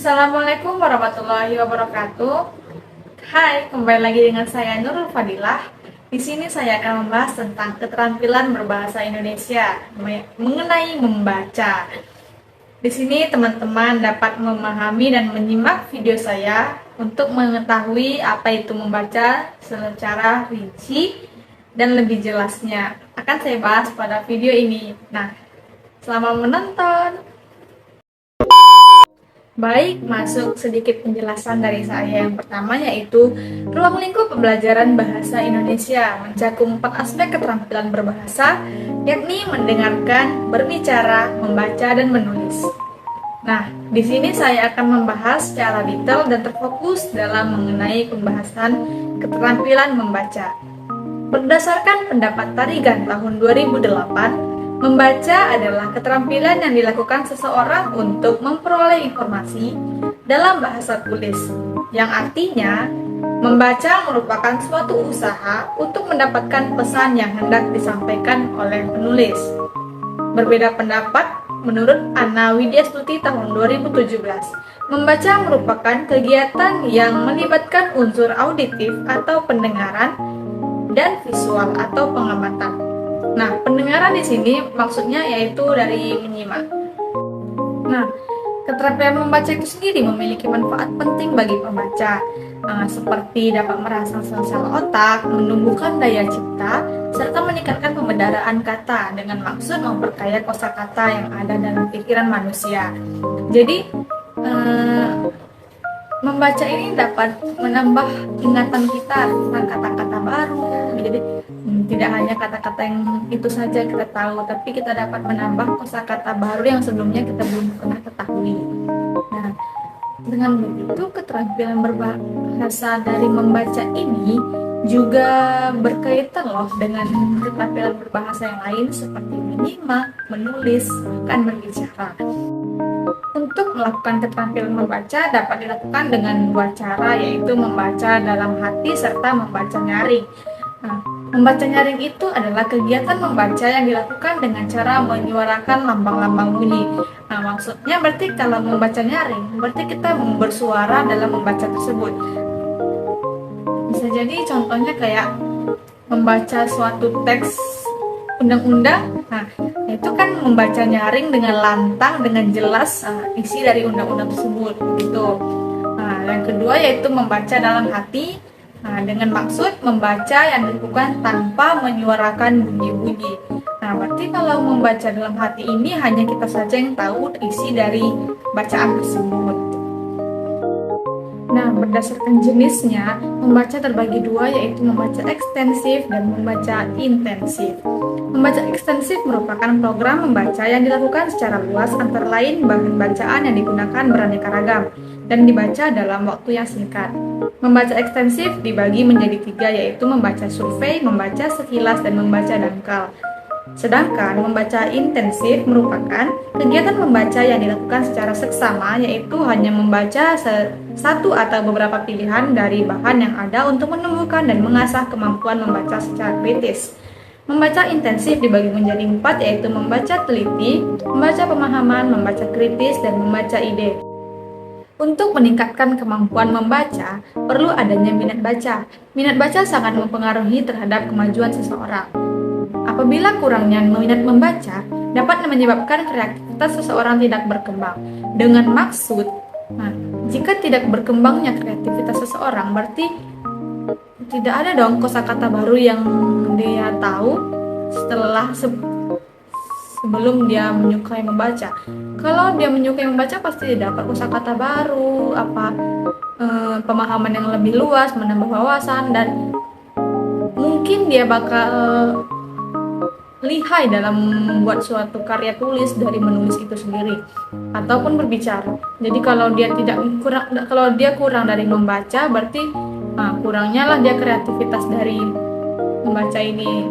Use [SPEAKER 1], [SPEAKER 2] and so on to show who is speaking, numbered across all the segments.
[SPEAKER 1] Assalamualaikum warahmatullahi wabarakatuh. Hai, kembali lagi dengan saya Nurul Fadilah. Di sini saya akan membahas tentang keterampilan berbahasa Indonesia mengenai membaca. Di sini teman-teman dapat memahami dan menyimak video saya untuk mengetahui apa itu membaca secara rinci dan lebih jelasnya. Akan saya bahas pada video ini. Nah, selamat menonton. Baik, masuk sedikit penjelasan dari saya. Yang pertama yaitu ruang lingkup pembelajaran bahasa Indonesia mencakup 4 aspek keterampilan berbahasa, yakni mendengarkan, berbicara, membaca, dan menulis. Nah, di sini saya akan membahas secara detail dan terfokus dalam mengenai pembahasan keterampilan membaca. Berdasarkan pendapat Tarigan tahun 2008, membaca adalah keterampilan yang dilakukan seseorang untuk memperoleh informasi dalam bahasa tulis, yang artinya membaca merupakan suatu usaha untuk mendapatkan pesan yang hendak disampaikan oleh penulis. Berbeda pendapat menurut Anna Widyastuti tahun 2017, membaca merupakan kegiatan yang melibatkan unsur auditif atau pendengaran dan visual atau pengamatan. Nah, pendengaran di sini maksudnya yaitu dari menyimak. Nah, keterampilan membaca itu sendiri memiliki manfaat penting bagi pembaca, seperti dapat merangsang sel-sel otak, menumbuhkan daya cipta, serta meningkatkan pembedaraan kata dengan maksud memperkaya kosakata yang ada dalam pikiran manusia. Jadi, membaca ini dapat menambah ingatan kita tentang kata-kata baru. Jadi tidak hanya kata-kata yang itu saja kita tahu, tapi kita dapat menambah kosakata baru yang sebelumnya kita belum pernah ketahui. Nah, dengan begitu keterampilan berbahasa dari membaca ini juga berkaitan loh dengan keterampilan berbahasa yang lain seperti menyimak, menulis, bahkan berbicara. Untuk melakukan keterampilan membaca dapat dilakukan dengan dua cara, yaitu membaca dalam hati serta membaca nyaring. Nah, membaca nyaring itu adalah kegiatan membaca yang dilakukan dengan cara menyuarakan lambang-lambang bunyi. Nah, maksudnya berarti kalau membaca nyaring, berarti kita bersuara dalam membaca tersebut. Bisa jadi contohnya kayak membaca suatu teks undang-undang. Nah, itu kan membaca nyaring dengan lantang, dengan jelas isi dari undang-undang tersebut gitu. Nah, yang kedua yaitu membaca dalam hati. Nah, dengan maksud membaca yang dilakukan tanpa menyuarakan bunyi-bunyi. Nah, berarti kalau membaca dalam hati ini hanya kita saja yang tahu isi dari bacaan tersebut. Nah, berdasarkan jenisnya, membaca terbagi dua, yaitu membaca ekstensif dan membaca intensif. Membaca ekstensif merupakan program membaca yang dilakukan secara luas, antara lain bahan bacaan yang digunakan beraneka ragam dan dibaca dalam waktu yang singkat. Membaca ekstensif dibagi menjadi 3, yaitu membaca survei, membaca sekilas, dan membaca dangkal. Sedangkan membaca intensif merupakan kegiatan membaca yang dilakukan secara seksama, yaitu hanya membaca satu atau beberapa pilihan dari bahan yang ada untuk menumbuhkan dan mengasah kemampuan membaca secara kritis. Membaca intensif dibagi menjadi 4, yaitu membaca teliti, membaca pemahaman, membaca kritis, dan membaca ide. Untuk meningkatkan kemampuan membaca, perlu adanya minat baca. Minat baca sangat mempengaruhi terhadap kemajuan seseorang. Apabila kurangnya minat membaca, dapat menyebabkan kreativitas seseorang tidak berkembang. Dengan maksud, jika tidak berkembangnya kreativitas seseorang, berarti tidak ada dong kosakata baru yang dia tahu setelah sebelum dia menyukai membaca. Kalau dia menyukai membaca, pasti dapat kosakata baru, pemahaman yang lebih luas, menambah wawasan, dan mungkin dia bakal lihai dalam membuat suatu karya tulis dari menulis itu sendiri ataupun berbicara. Jadi kalau dia kurang dari membaca, berarti kurangnya lah dia kreativitas dari membaca ini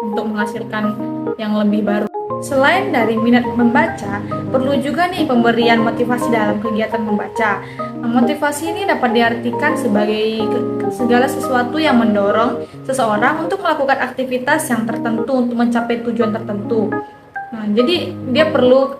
[SPEAKER 1] untuk menghasilkan yang lebih baru. Selain dari minat membaca, perlu juga nih pemberian motivasi dalam kegiatan membaca. Motivasi ini dapat diartikan sebagai segala sesuatu yang mendorong seseorang untuk melakukan aktivitas yang tertentu untuk mencapai tujuan tertentu. Jadi dia perlu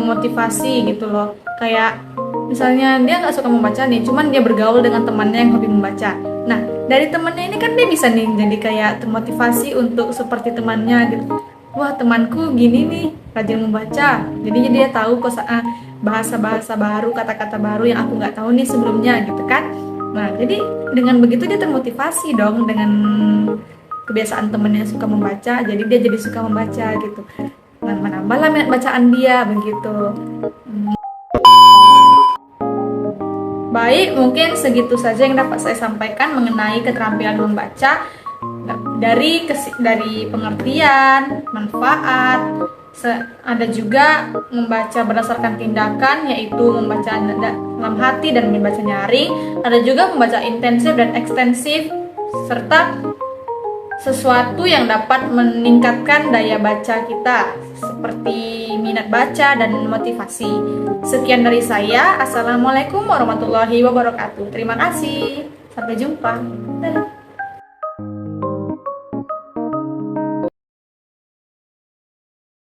[SPEAKER 1] motivasi gitu loh. Kayak Misalnya dia nggak suka membaca nih, cuman dia bergaul dengan temannya yang hobi membaca. Nah, dari temannya ini kan dia bisa nih jadi kayak termotivasi untuk seperti temannya gitu. Wah, temanku gini nih, rajin membaca. Jadinya dia tahu bahasa-bahasa baru, kata-kata baru yang aku nggak tahu nih sebelumnya gitu kan. Nah, jadi dengan begitu dia termotivasi dong dengan kebiasaan temennya suka membaca, jadi dia jadi suka membaca gitu. Nah, menambahlah minat bacaan dia begitu. Baik, mungkin segitu saja yang dapat saya sampaikan mengenai keterampilan membaca dari pengertian, manfaat, ada juga membaca berdasarkan tindakan, yaitu membaca dalam hati dan membaca nyaring, ada juga membaca intensif dan ekstensif, serta sesuatu yang dapat meningkatkan daya baca kita seperti minat baca dan motivasi. Sekian dari saya. Assalamualaikum warahmatullahi wabarakatuh. Terima kasih. Sampai jumpa. Dadah.